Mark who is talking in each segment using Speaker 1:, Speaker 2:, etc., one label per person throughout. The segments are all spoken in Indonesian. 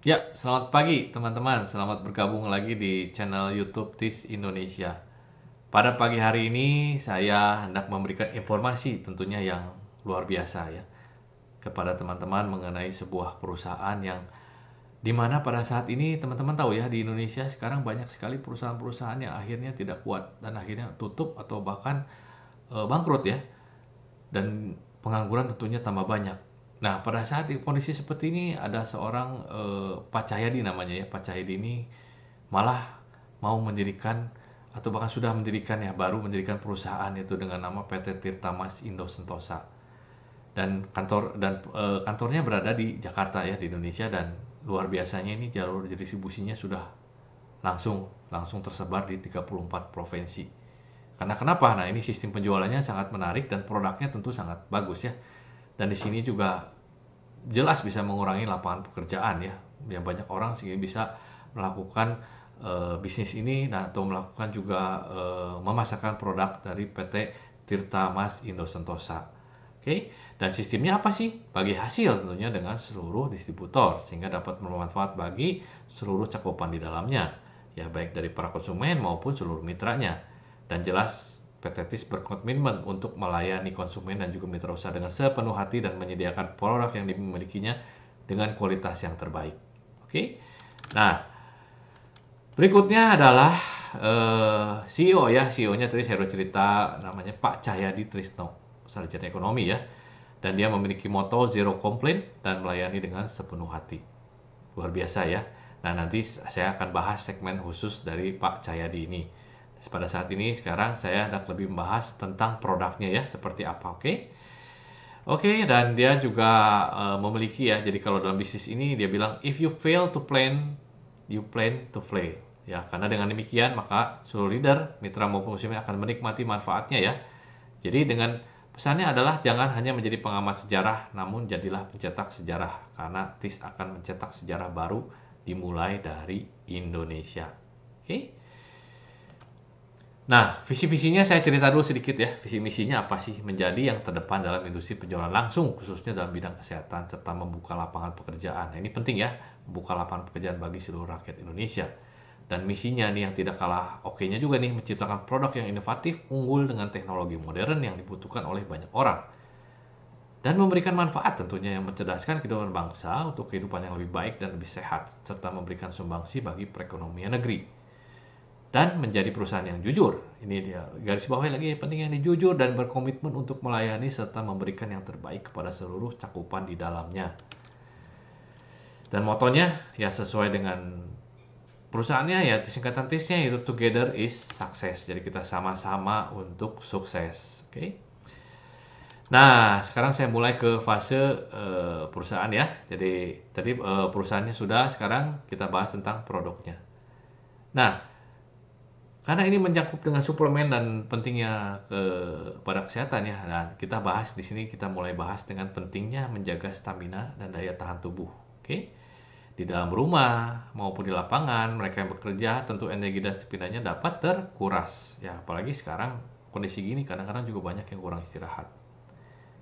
Speaker 1: Ya, selamat pagi teman-teman. Selamat bergabung lagi di channel YouTube TIS Indonesia. Pada pagi hari ini saya hendak memberikan informasi tentunya yang luar biasa ya kepada teman-teman mengenai sebuah perusahaan yang dimana pada saat ini teman-teman tahu ya, di Indonesia sekarang banyak sekali perusahaan-perusahaan yang akhirnya tidak kuat dan akhirnya tutup atau bahkan bangkrut ya, dan pengangguran tentunya tambah banyak. Nah, pada saat di kondisi seperti ini ada seorang Pak Cahyadi namanya ya. Pak Cahyadi ini malah mau mendirikan atau bahkan sudah mendirikan ya, baru mendirikan perusahaan yaitu dengan nama PT Tirta Mas Indo Sentosa. Dan kantornya berada di Jakarta ya, di Indonesia, dan luar biasanya ini jalur distribusinya sudah langsung langsung tersebar di 34 provinsi. Karena kenapa? Nah, ini sistem penjualannya sangat menarik dan produknya tentu sangat bagus ya. Dan di sini juga jelas bisa mengurangi lapangan pekerjaan ya. Yang banyak orang sehingga bisa melakukan bisnis ini, nah, atau melakukan juga memasarkan produk dari PT Tirta Mas Indo Sentosa. Oke, dan sistemnya apa sih? Bagi hasil tentunya dengan seluruh distributor sehingga dapat bermanfaat bagi seluruh cakupan di dalamnya. Ya, baik dari para konsumen maupun seluruh mitranya. Dan jelas PT TIS berkomitmen untuk melayani konsumen dan juga mitra usaha dengan sepenuh hati dan menyediakan produk yang dimilikinya dengan kualitas yang terbaik. Oke. Nah, berikutnya adalah CEO ya. CEO-nya tadi saya udah cerita, namanya Pak Cahyadi Trisno, sarjana ekonomi ya. Dan dia memiliki moto zero complaint dan melayani dengan sepenuh hati. Luar biasa ya. Nah, nanti saya akan bahas segmen khusus dari Pak Cahyadi ini. Pada saat ini sekarang saya hendak lebih membahas tentang produknya ya, seperti apa, oke? Oke, dan dia juga memiliki ya, jadi kalau dalam bisnis ini dia bilang, if you fail to plan, you plan to fail. Ya, karena dengan demikian maka seluruh leader, mitra maupun konsumen akan menikmati manfaatnya ya. Jadi dengan pesannya adalah jangan hanya menjadi pengamat sejarah, namun jadilah pencetak sejarah. Karena TIS akan mencetak sejarah baru dimulai dari Indonesia. Oke? Nah, visi-misinya saya cerita dulu sedikit ya. Visi misinya apa sih? Menjadi yang terdepan dalam industri penjualan langsung, khususnya dalam bidang kesehatan, serta membuka lapangan pekerjaan. Nah, ini penting ya, membuka lapangan pekerjaan bagi seluruh rakyat Indonesia. Dan misinya nih yang tidak kalah oke-nya juga nih, menciptakan produk yang inovatif, unggul dengan teknologi modern yang dibutuhkan oleh banyak orang. Dan memberikan manfaat tentunya yang mencerdaskan kehidupan bangsa untuk kehidupan yang lebih baik dan lebih sehat, serta memberikan sumbangsi bagi perekonomian negeri dan menjadi perusahaan yang jujur. Ini dia garis bawahnya lagi, penting yang jujur dan berkomitmen untuk melayani serta memberikan yang terbaik kepada seluruh cakupan di dalamnya. Dan motonya ya sesuai dengan perusahaannya ya, singkatan TIS-nya itu Together is Success. Jadi kita sama-sama untuk sukses. Oke. Okay? Nah, sekarang saya mulai ke fase perusahaan ya. Jadi tadi perusahaannya sudah, sekarang kita bahas tentang produknya. Nah, karena ini mencakup dengan suplemen dan pentingnya pada kesehatan ya. Nah, kita bahas di sini, kita mulai bahas dengan pentingnya menjaga stamina dan daya tahan tubuh. Oke. Di dalam rumah maupun di lapangan, mereka yang bekerja tentu energi dan staminanya dapat terkuras. Ya, apalagi sekarang kondisi gini kadang-kadang juga banyak yang kurang istirahat.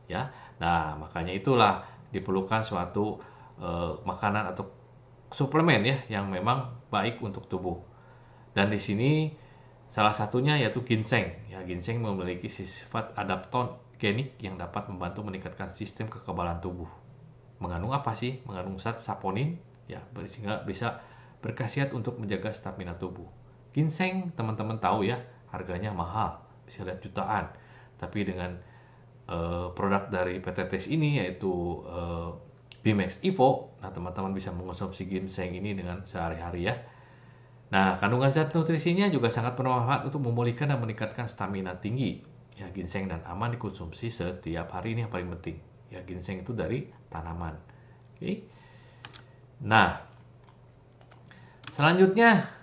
Speaker 1: Ya. Nah, makanya itulah diperlukan suatu makanan atau suplemen ya yang memang baik untuk tubuh. Dan di sini salah satunya yaitu ginseng. Ya, ginseng memiliki sifat adaptogenik yang dapat membantu meningkatkan sistem kekebalan tubuh. Mengandung apa sih? Mengandung zat saponin, ya, sehingga bisa berkhasiat untuk menjaga stamina tubuh. Ginseng teman-teman tahu ya, harganya mahal, bisa lihat jutaan. Tapi dengan produk dari PT TIS ini yaitu Bimax Evo, nah teman-teman bisa mengonsumsi ginseng ini dengan sehari-hari ya. Nah, kandungan zat nutrisinya juga sangat bermanfaat untuk memulihkan dan meningkatkan stamina tinggi. Ya, ginseng dan aman dikonsumsi setiap hari, ini yang paling penting. Ya, ginseng itu dari tanaman. Oke. Nah, selanjutnya,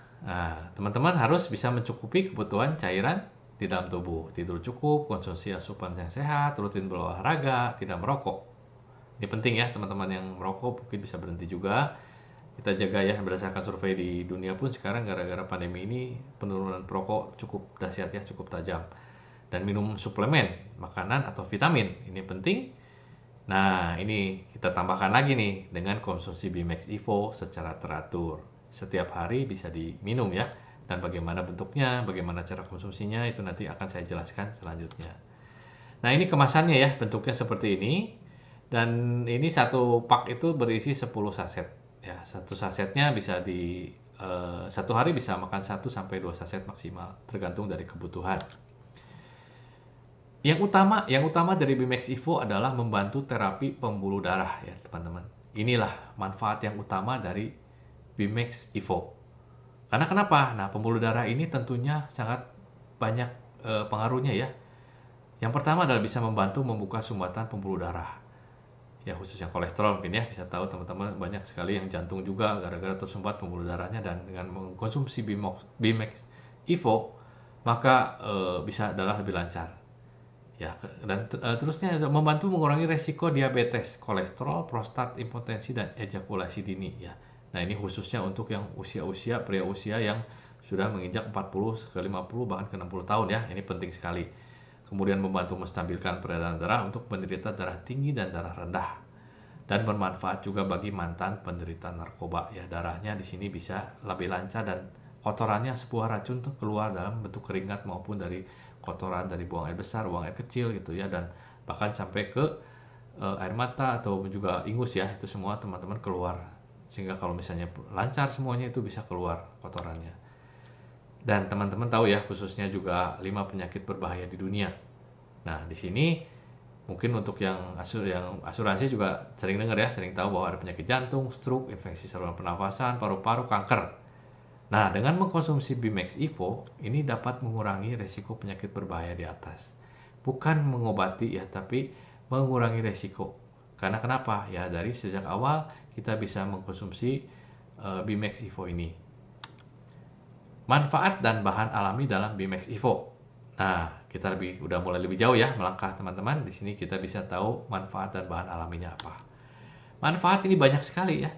Speaker 1: teman-teman harus bisa mencukupi kebutuhan cairan di dalam tubuh. Tidur cukup, konsumsi asupan yang sehat, rutin berolahraga, tidak merokok. Ini penting ya, teman-teman yang merokok mungkin bisa berhenti juga. Kita jaga ya, berdasarkan survei di dunia pun sekarang gara-gara pandemi ini penurunan perokok cukup dahsyat ya, cukup tajam. Dan minum suplemen, makanan atau vitamin, ini penting Nah, ini kita tambahkan lagi nih dengan konsumsi Bimax Evo secara teratur. Setiap hari bisa diminum ya. Dan bagaimana bentuknya, bagaimana cara konsumsinya, itu nanti akan saya jelaskan selanjutnya. Nah, ini kemasannya ya, bentuknya seperti ini. Dan ini satu pak itu berisi 10 saset. Ya, satu sasetnya bisa satu hari bisa makan 1 sampai 2 saset maksimal, tergantung dari kebutuhan. Yang utama dari Bimax Evo adalah membantu terapi pembuluh darah ya, teman-teman. Inilah manfaat yang utama dari Bimax Evo. Karena kenapa? Nah, pembuluh darah ini tentunya sangat banyak pengaruhnya ya. Yang pertama adalah bisa membantu membuka sumbatan pembuluh darah. Ya, khususnya kolesterol mungkin ya, bisa tahu teman-teman banyak sekali yang jantung juga gara-gara tersumbat pembuluh darahnya, dan dengan mengkonsumsi Bimax Evo maka bisa darah lebih lancar. Ya, dan terusnya membantu mengurangi resiko diabetes, kolesterol, prostat, impotensi, dan ejakulasi dini ya. Nah, ini khususnya untuk yang pria usia yang sudah menginjak 40 ke 50 bahkan ke 60 tahun ya. Ini penting sekali. Kemudian membantu menstabilkan peredaran darah untuk penderita darah tinggi dan darah rendah. Dan bermanfaat juga bagi mantan penderita narkoba ya. Darahnya di sini bisa lebih lancar dan kotorannya sebuah racun tuh keluar dalam bentuk keringat maupun dari kotoran dari buang air besar, buang air kecil gitu ya, dan bahkan sampai ke air mata atau juga ingus ya, itu semua teman-teman keluar. Sehingga kalau misalnya lancar semuanya itu bisa keluar kotorannya. Dan teman-teman tahu ya, khususnya juga 5 penyakit berbahaya di dunia. Nah, di sini mungkin untuk yang asuransi juga sering dengar ya, sering tahu bahwa ada penyakit jantung, stroke, infeksi saluran pernafasan, paru-paru, kanker. Nah, dengan mengkonsumsi Bimax Evo, ini dapat mengurangi resiko penyakit berbahaya di atas. Bukan mengobati ya, tapi mengurangi resiko. Karena kenapa? Ya, dari sejak awal kita bisa mengkonsumsi Bimax Evo ini. Manfaat dan bahan alami dalam Bimax Evo. Nah, kita udah mulai lebih jauh ya melangkah teman-teman. Di sini kita bisa tahu manfaat dan bahan alaminya apa. Manfaat ini banyak sekali ya.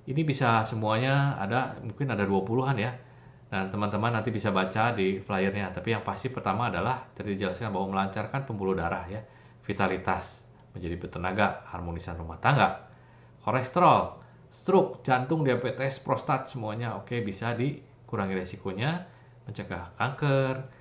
Speaker 1: Ini bisa semuanya ada, mungkin ada 20-an ya. Dan teman-teman nanti bisa baca di flyernya. Tapi yang pasti pertama adalah tadi dijelaskan bahwa melancarkan pembuluh darah ya, vitalitas, menjadi bertenaga, harmonisan rumah tangga, kolesterol, stroke, jantung, diabetes, prostat, semuanya oke, bisa dikurangi resikonya, mencegah kanker,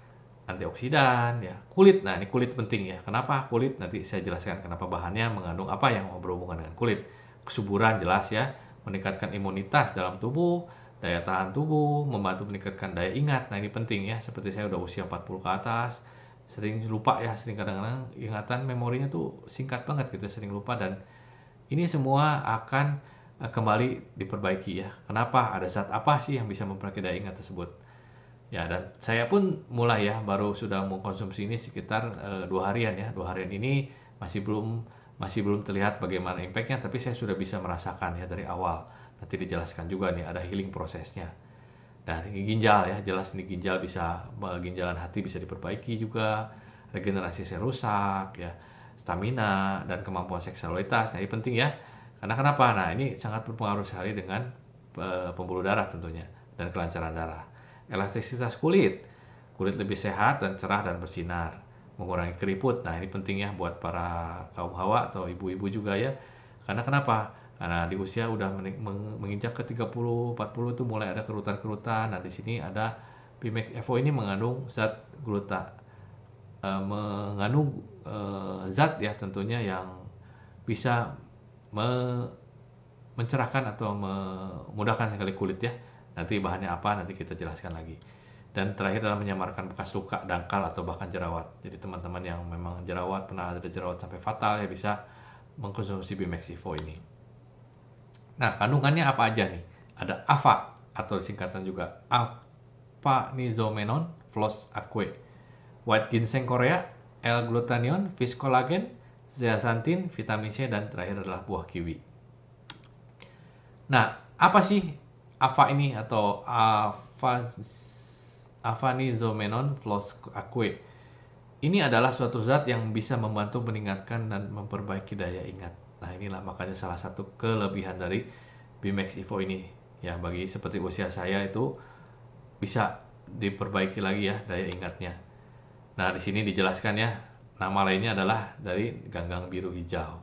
Speaker 1: antioksidan ya, kulit. Nah, ini kulit penting ya. Kenapa kulit? Nanti saya jelaskan kenapa bahannya mengandung apa yang berhubungan dengan kulit. Kesuburan jelas ya, meningkatkan imunitas dalam tubuh, daya tahan tubuh, membantu meningkatkan daya ingat. Nah, ini penting ya. Seperti saya udah usia 40 ke atas, sering lupa ya, sering kadang-kadang ingatan memorinya tuh singkat banget gitu, sering lupa, dan ini semua akan kembali diperbaiki ya. Kenapa? Ada zat apa sih yang bisa memperbaiki daya ingat tersebut? Ya, dan saya pun mulai ya, baru sudah mengkonsumsi ini sekitar 2 harian ya. 2 harian ini masih belum terlihat bagaimana impactnya, tapi saya sudah bisa merasakan ya dari awal. Nanti dijelaskan juga nih ada healing prosesnya. Dan ginjal ya, jelas nih ginjal bisa, ginjalan hati bisa diperbaiki juga, regenerasi sel rusak ya, stamina dan kemampuan seksualitas. Nah, ini penting ya. Karena kenapa? Nah, ini sangat berpengaruh sekali dengan pembuluh darah tentunya dan kelancaran darah. Elastisitas kulit, kulit lebih sehat dan cerah dan bersinar, mengurangi keriput. Nah, ini penting ya buat para kaum hawa atau ibu-ibu juga ya. Karena kenapa? Karena di usia udah menginjak ke 30, 40 itu mulai ada kerutan-kerutan. Nah, di sini ada Bimax Evo ini mengandung zat mengandung zat ya tentunya yang bisa mencerahkan atau memudahkan sekali kulit ya. Nanti bahannya apa nanti kita jelaskan lagi. Dan terakhir adalah menyamarkan bekas luka, dangkal, atau bahkan jerawat. Jadi teman-teman yang memang jerawat, pernah ada jerawat sampai fatal ya, bisa mengkonsumsi Bimax Evo ini. Nah, kandungannya apa aja nih? Ada AVA atau singkatan juga Alpha-nizomenon Floss Aquae, white ginseng Korea, L-glutathione, fish collagen, zeaxanthin, vitamin C, dan terakhir adalah buah kiwi. Nah, apa sih AVA ini atau Alpha-nizomenon Floss Aquae? Ini adalah suatu zat yang bisa membantu meningkatkan dan memperbaiki daya ingat. Nah, inilah makanya salah satu kelebihan dari Bimax Evo ini. Ya, bagi seperti usia saya itu bisa diperbaiki lagi ya daya ingatnya. Nah, di sini dijelaskan ya, nama lainnya adalah dari ganggang biru hijau.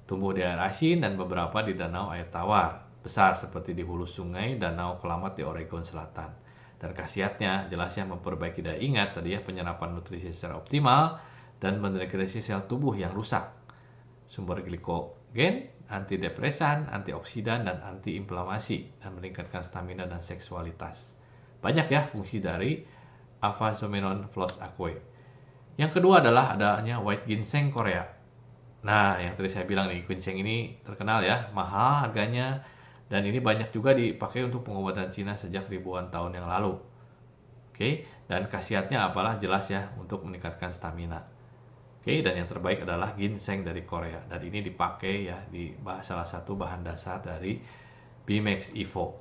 Speaker 1: Tumbuh di air asin dan beberapa di danau air tawar besar seperti di hulu sungai Danau Kelamat di Oregon Selatan. Dan khasiatnya jelasnya memperbaiki daya ingat tadi ya, penyerapan nutrisi secara optimal dan meregenerasi sel tubuh yang rusak. Sumber glikogen, antidepresan, antioksidan, dan antiinflamasi, dan meningkatkan stamina dan seksualitas. Banyak ya fungsi dari Alpha-Zominoin Floss Aquae. Yang kedua adalah adanya white ginseng Korea. Nah, yang tadi saya bilang nih, ginseng ini terkenal ya, mahal harganya, dan ini banyak juga dipakai untuk pengobatan Cina sejak ribuan tahun yang lalu. Oke, dan khasiatnya apalah jelas ya, untuk meningkatkan stamina. Oke, dan yang terbaik adalah ginseng dari Korea, dan ini dipakai ya di salah satu bahan dasar dari Bimax Evo.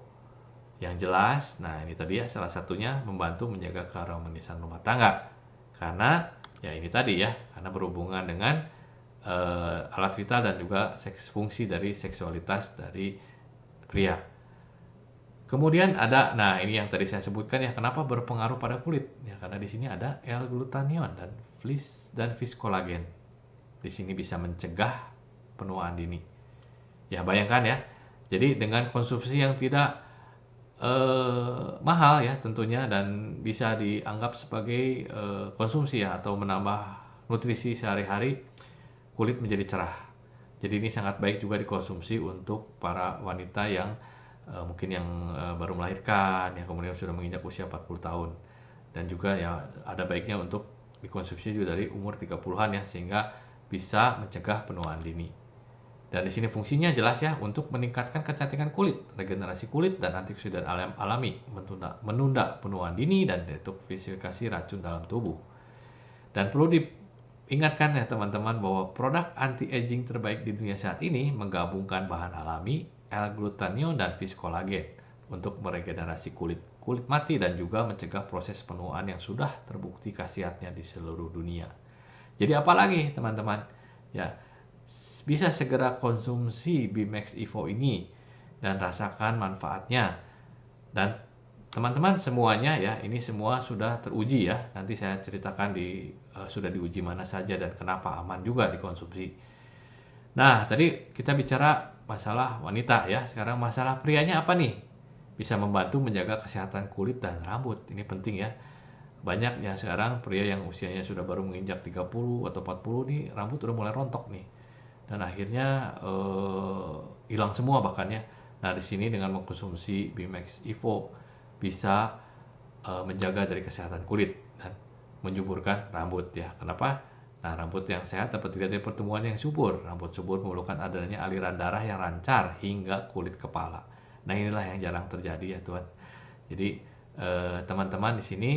Speaker 1: Yang jelas, nah ini tadi ya salah satunya membantu menjaga keharmonisan rumah tangga. Karena ya ini tadi ya, karena berhubungan dengan alat vital dan juga fungsi dari seksualitas dari pria. Kemudian ada, nah ini yang tadi saya sebutkan ya, kenapa berpengaruh pada kulit? Ya karena di sini ada L-glutathione dan fiskolagen. Di sini bisa mencegah penuaan dini. Ya bayangkan ya, jadi dengan konsumsi yang tidak mahal ya tentunya, dan bisa dianggap sebagai konsumsi ya atau menambah nutrisi sehari-hari, kulit menjadi cerah. Jadi ini sangat baik juga dikonsumsi untuk para wanita yang mungkin yang baru melahirkan, yang kemudian sudah menginjak usia 40 tahun. Dan juga ya ada baiknya untuk dikonsumsi juga dari umur 30-an ya, sehingga bisa mencegah penuaan dini. Dan di sini fungsinya jelas ya, untuk meningkatkan kecantikan kulit, regenerasi kulit, dan antioksidan alami, menunda penuaan dini dan detoksifikasi racun dalam tubuh. Dan perlu diingatkan ya teman-teman bahwa produk anti-aging terbaik di dunia saat ini menggabungkan bahan alami, L-glutathione dan fiskolagen untuk meregenerasi kulit mati dan juga mencegah proses penuaan yang sudah terbukti khasiatnya di seluruh dunia. Jadi apalagi teman-teman ya, bisa segera konsumsi Bimax Evo ini dan rasakan manfaatnya. Dan teman-teman semuanya ya, ini semua sudah teruji ya. Nanti saya ceritakan sudah diuji mana saja dan kenapa aman juga dikonsumsi. Nah, tadi kita bicara masalah wanita ya. Sekarang masalah prianya apa nih? Bisa membantu menjaga kesehatan kulit dan rambut. Ini penting ya. Banyak ya sekarang pria yang usianya sudah baru menginjak 30 atau 40 nih, rambut udah mulai rontok nih. Dan akhirnya hilang semua bahkan ya. Nah, di sini dengan mengkonsumsi Bimax Evo bisa menjaga dari kesehatan kulit dan menjuburkan rambut ya. Kenapa? Nah, rambut yang sehat dapat dilihat dari pertumbuhan yang subur. Rambut subur memerlukan adanya aliran darah yang lancar hingga kulit kepala. Nah, inilah yang jarang terjadi ya, Tuan. Jadi, teman-teman di sini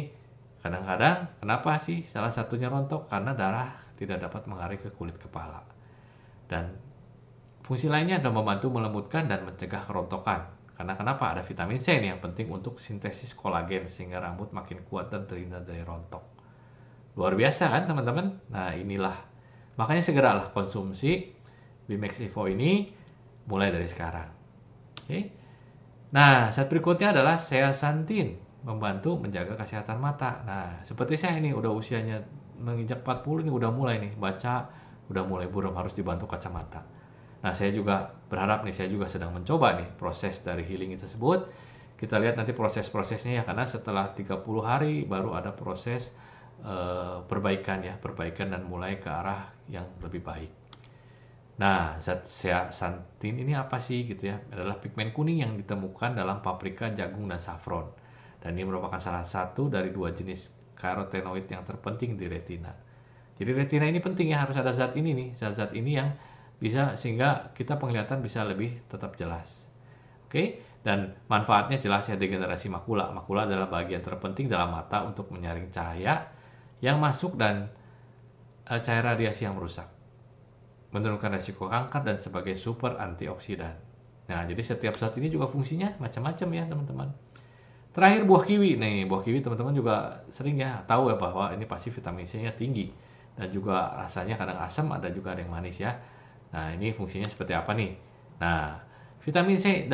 Speaker 1: kadang-kadang kenapa sih salah satunya rontok? Karena darah tidak dapat mengalir ke kulit kepala. Dan fungsi lainnya adalah membantu melembutkan dan mencegah kerontokan. Karena kenapa? Ada vitamin C nih yang penting untuk sintesis kolagen sehingga rambut makin kuat dan terhindar dari rontok. Luar biasa kan teman-teman? Nah inilah, makanya segeralah konsumsi Bimax Evo ini mulai dari sekarang. Oke. Nah saat berikutnya adalah zeaxanthin, membantu menjaga kesehatan mata. Nah seperti saya ini udah usianya menginjak 40 ini udah mulai nih baca, udah mulai buram, harus dibantu kacamata. Nah saya juga berharap nih, saya juga sedang mencoba nih proses dari healing tersebut. Kita lihat nanti proses-prosesnya ya, karena setelah 30 hari baru ada proses perbaikan ya, perbaikan dan mulai ke arah yang lebih baik. Nah, zat zeaxanthin ini apa sih gitu ya? Adalah pigmen kuning yang ditemukan dalam paprika, jagung, dan saffron. Dan ini merupakan salah satu dari 2 jenis karotenoid yang terpenting di retina. Jadi retina ini penting ya, harus ada zat ini nih, zat-zat ini yang bisa sehingga kita penglihatan bisa lebih tetap jelas. Oke, dan manfaatnya jelas ya, degenerasi makula. Makula adalah bagian terpenting dalam mata untuk menyaring cahaya yang masuk dan cahaya radiasi yang merusak. Menurunkan risiko kanker dan sebagai super antioksidan. Nah, jadi setiap zat ini juga fungsinya macam-macam ya, teman-teman. Terakhir buah kiwi. Nih, buah kiwi teman-teman juga sering ya tahu ya bahwa ini pasti vitamin C-nya tinggi. Dan juga rasanya kadang asam, ada juga yang manis ya. Nah, ini fungsinya seperti apa nih? Nah, vitamin C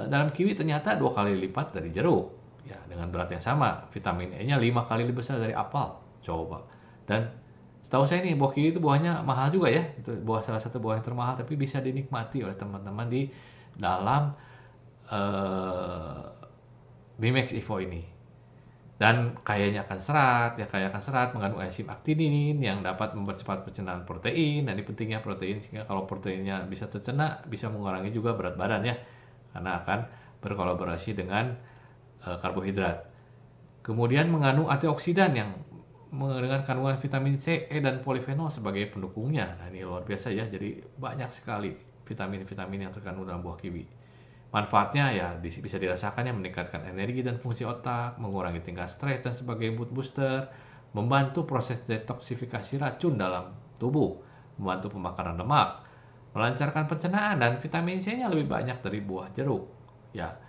Speaker 1: dalam kiwi ternyata 2 kali lipat dari jeruk. Ya, dengan berat yang sama. Vitamin E-nya 5 kali lebih besar dari apel. Coba. Dan Setahu saya nih buah kiwi itu buahnya mahal juga ya. Itu salah satu buah yang termahal tapi bisa dinikmati oleh teman-teman di dalam eh, Bimax Evo ini. Dan kayanya akan serat, ya kaya akan serat, mengandung enzim aktinin yang dapat mempercepat pencernaan protein. Dan ini pentingnya protein sehingga kalau proteinnya bisa tercerna bisa mengurangi juga berat badan ya. Karena akan berkolaborasi dengan karbohidrat. Kemudian mengandung antioksidan yang dengan kandungan vitamin C, E, dan polifenol sebagai pendukungnya. Nah, ini luar biasa ya. Jadi banyak sekali vitamin-vitamin yang terkandung dalam buah kiwi. Manfaatnya ya bisa dirasakan ya, meningkatkan energi dan fungsi otak, mengurangi tingkat stres dan sebagai mood booster, membantu proses detoksifikasi racun dalam tubuh, membantu pembakaran lemak, melancarkan pencernaan, dan vitamin C-nya lebih banyak dari buah jeruk. Ya,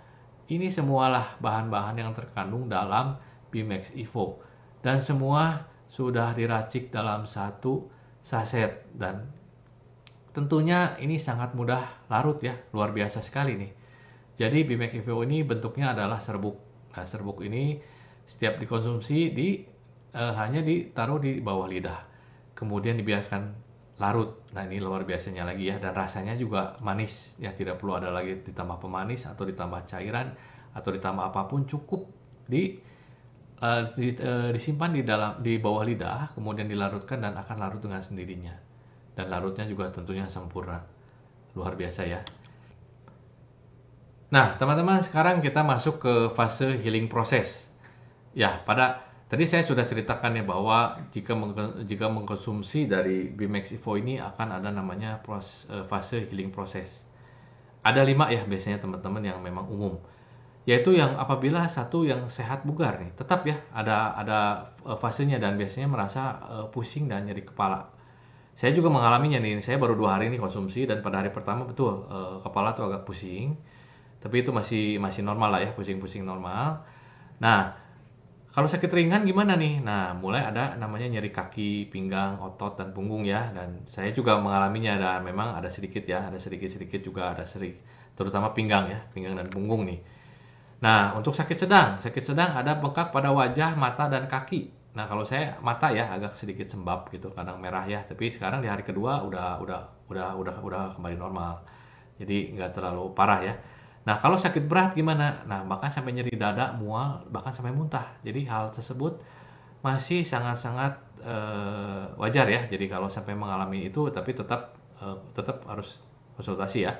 Speaker 1: ini semualah bahan-bahan yang terkandung dalam Bimax Evo dan semua sudah diracik dalam satu saset dan tentunya ini sangat mudah larut ya, luar biasa sekali nih. Jadi Bimax Evo ini bentuknya adalah serbuk. Nah, serbuk ini setiap dikonsumsi hanya ditaruh di bawah lidah. Kemudian dibiarkan larut. Nah, ini luar biasanya lagi ya, dan rasanya juga manis ya, tidak perlu ada lagi ditambah pemanis atau ditambah cairan atau ditambah apapun, cukup disimpan di bawah lidah, kemudian dilarutkan dan akan larut dengan sendirinya. Dan larutnya juga tentunya sempurna. Luar biasa ya. Nah, teman-teman, sekarang kita masuk ke fase healing proses. Ya, tadi saya sudah ceritakan ya bahwa jika mengkonsumsi dari Bimax Evo ini akan ada namanya fase healing proses. Ada 5 ya biasanya teman-teman yang memang umum. Yaitu yang apabila satu yang sehat bugar nih, tetap ya ada fasenya dan biasanya merasa pusing dan nyeri kepala. Saya juga mengalaminya nih, saya baru 2 hari ini konsumsi dan pada hari pertama betul kepala tuh agak pusing. Tapi itu masih normal lah ya, pusing-pusing normal. Nah, kalau sakit ringan gimana nih? Nah, mulai ada namanya nyeri kaki, pinggang, otot, dan punggung ya. Dan saya juga mengalaminya, dan memang ada sedikit ya, ada sedikit-sedikit juga ada sering, terutama pinggang ya, pinggang dan punggung nih. Nah, untuk sakit sedang ada bengkak pada wajah, mata, dan kaki. Nah, kalau saya mata ya agak sedikit sembab gitu, kadang merah ya. Tapi sekarang di hari kedua udah kembali normal. Jadi nggak terlalu parah ya. Nah, kalau sakit berat gimana? Nah, bahkan sampai nyeri dada, mual, bahkan sampai muntah. Jadi hal tersebut masih sangat-sangat wajar ya. Jadi kalau sampai mengalami itu, tapi tetap harus konsultasi ya.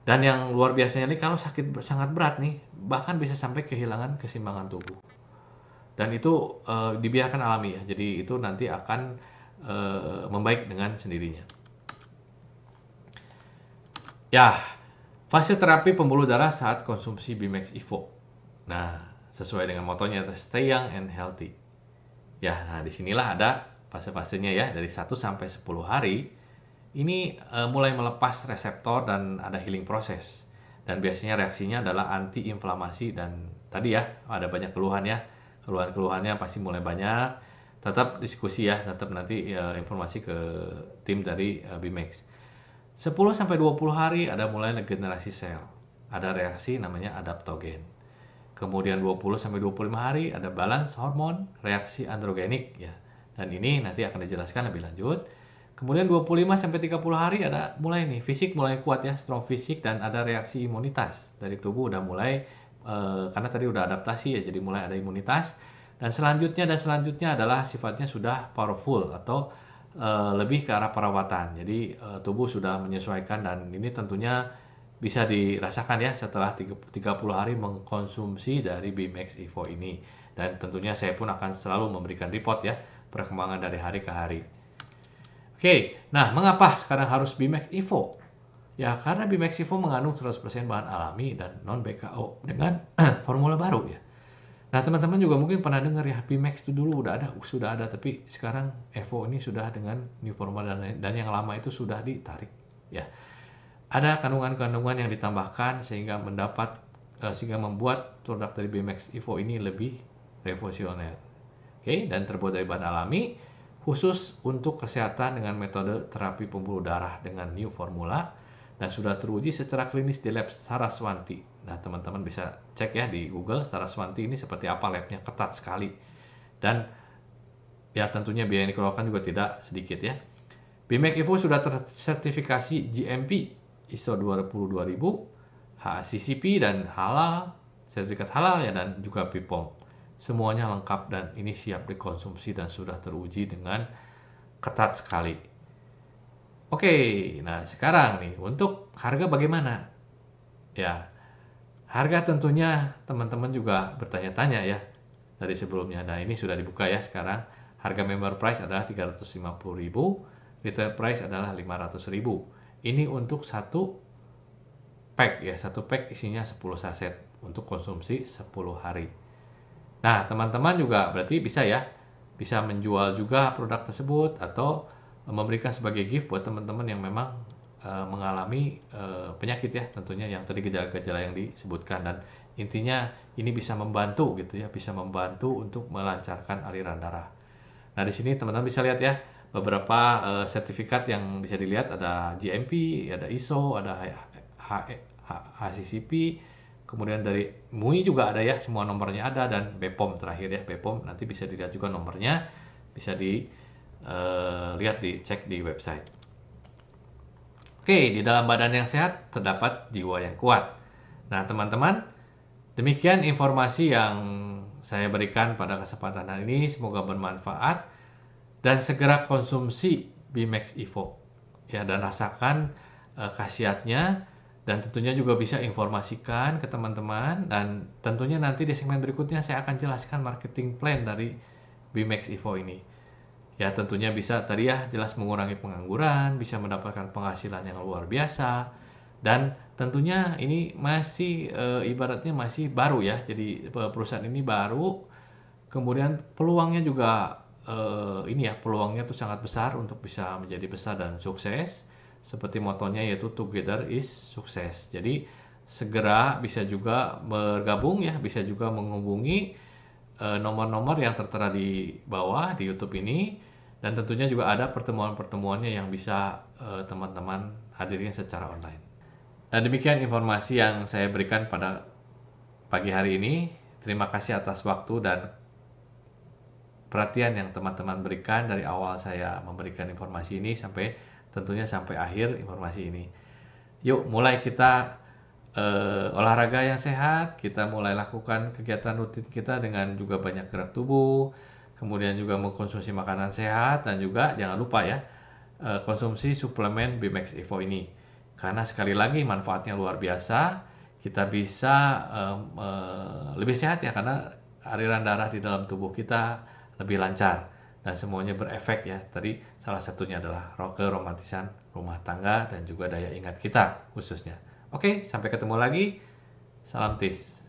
Speaker 1: Dan yang luar biasanya nih, kalau sakit sangat berat nih, bahkan bisa sampai kehilangan keseimbangan tubuh. Dan itu dibiarkan alami ya. Jadi itu nanti akan membaik dengan sendirinya. Ya, fase terapi pembuluh darah saat konsumsi Bimax Evo. Nah, sesuai dengan motonya, stay young and healthy. Ya, nah disinilah ada fase-fasenya ya, dari 1 sampai 10 hari. Ini mulai melepas reseptor dan ada healing proses. Dan biasanya reaksinya adalah anti-inflamasi dan tadi ya, ada banyak keluhan ya. Keluhan-keluhannya pasti mulai banyak. Tetap diskusi ya, tetap nanti informasi ke tim dari Bimax. 10-20 hari ada mulai regenerasi sel. Ada reaksi namanya adaptogen. Kemudian 20-25 hari ada balance hormon, reaksi androgenik ya. Dan ini nanti akan dijelaskan lebih lanjut. Kemudian 25-30 hari ada mulai nih fisik mulai kuat ya, strong fisik, dan ada reaksi imunitas dari tubuh udah mulai karena tadi udah adaptasi ya, jadi mulai ada imunitas. Dan selanjutnya adalah sifatnya sudah powerful atau lebih ke arah perawatan. Jadi tubuh sudah menyesuaikan dan ini tentunya bisa dirasakan ya setelah 30 hari mengkonsumsi dari Bimax Evo ini. Dan tentunya saya pun akan selalu memberikan report ya perkembangan dari hari ke hari. Oke, nah mengapa sekarang harus Bimax Evo? Ya karena Bimax Evo mengandung 100% bahan alami dan non-BKO dengan formula baru ya. Nah, teman-teman juga mungkin pernah dengar ya, Bimax itu dulu sudah ada, tapi sekarang Evo ini sudah dengan new formula dan yang lama itu sudah ditarik. Ya, ada kandungan-kandungan yang ditambahkan sehingga membuat produk dari Bimax Evo ini lebih revolusioner. Oke, dan terbuat dari bahan alami khusus untuk kesehatan dengan metode terapi pembuluh darah dengan new formula dan sudah teruji secara klinis di lab Saraswati. Nah, teman-teman bisa cek ya di Google Saraswati ini seperti apa labnya, ketat sekali. Dan Ya, tentunya biaya yang dikeluarkan juga tidak sedikit ya. BMX Evo sudah tersertifikasi GMP ISO 22000, HACCP dan halal, sertifikat halal ya, dan juga BPOM. Semuanya lengkap dan ini siap dikonsumsi dan sudah teruji dengan ketat sekali. Oke, nah sekarang nih untuk harga bagaimana? Ya, harga tentunya teman-teman juga bertanya-tanya ya dari sebelumnya. Nah, ini sudah dibuka ya sekarang. Harga member price adalah 350.000, retail price adalah 500.000. Ini untuk satu pack ya, satu pack isinya 10 saset untuk konsumsi 10 hari. Nah, teman-teman juga berarti bisa ya, bisa menjual juga produk tersebut atau memberikan sebagai gift buat teman-teman yang memang mengalami penyakit ya, tentunya yang tadi gejala-gejala yang disebutkan, dan intinya ini bisa membantu gitu ya, bisa membantu untuk melancarkan aliran darah. Nah, di sini teman-teman bisa lihat ya beberapa sertifikat yang bisa dilihat, ada GMP, ada ISO, ada HACCP, kemudian dari MUI juga ada ya, semua nomornya ada, dan BPOM terakhir ya. BPOM nanti bisa dilihat juga nomornya, bisa dilihat, dicek di website. Oke, di dalam badan yang sehat terdapat jiwa yang kuat. Nah, teman-teman, demikian informasi yang saya berikan pada kesempatan hari ini. Semoga bermanfaat dan segera konsumsi BMX Evo ya, dan rasakan khasiatnya, dan tentunya juga bisa informasikan ke teman-teman, dan tentunya nanti di segmen berikutnya saya akan jelaskan marketing plan dari BMX Evo ini. Ya, tentunya bisa tadi ya, jelas mengurangi pengangguran, bisa mendapatkan penghasilan yang luar biasa, dan tentunya ini masih ibaratnya masih baru ya. Jadi perusahaan ini baru, kemudian peluangnya juga ini ya, peluangnya tuh sangat besar untuk bisa menjadi besar dan sukses. Seperti motonya yaitu Together is Success. Jadi segera bisa juga bergabung ya, bisa juga menghubungi nomor-nomor yang tertera di bawah di YouTube ini, dan tentunya juga ada pertemuan-pertemuannya yang bisa teman-teman hadirin secara online. Nah, demikian informasi yang saya berikan pada pagi hari ini. Terima kasih atas waktu dan perhatian yang teman-teman berikan dari awal saya memberikan informasi ini sampai tentunya sampai akhir informasi ini. Yuk, mulai kita olahraga yang sehat, kita mulai lakukan kegiatan rutin kita dengan juga banyak gerak tubuh, kemudian juga mengkonsumsi makanan sehat, dan juga jangan lupa ya, konsumsi suplemen BMX Evo ini. Karena sekali lagi manfaatnya luar biasa, kita bisa lebih sehat ya, karena aliran darah di dalam tubuh kita lebih lancar, dan semuanya berefek ya. Tadi salah satunya adalah keromantisan rumah tangga dan juga daya ingat kita khususnya. Oke, sampai ketemu lagi. Salam TIS.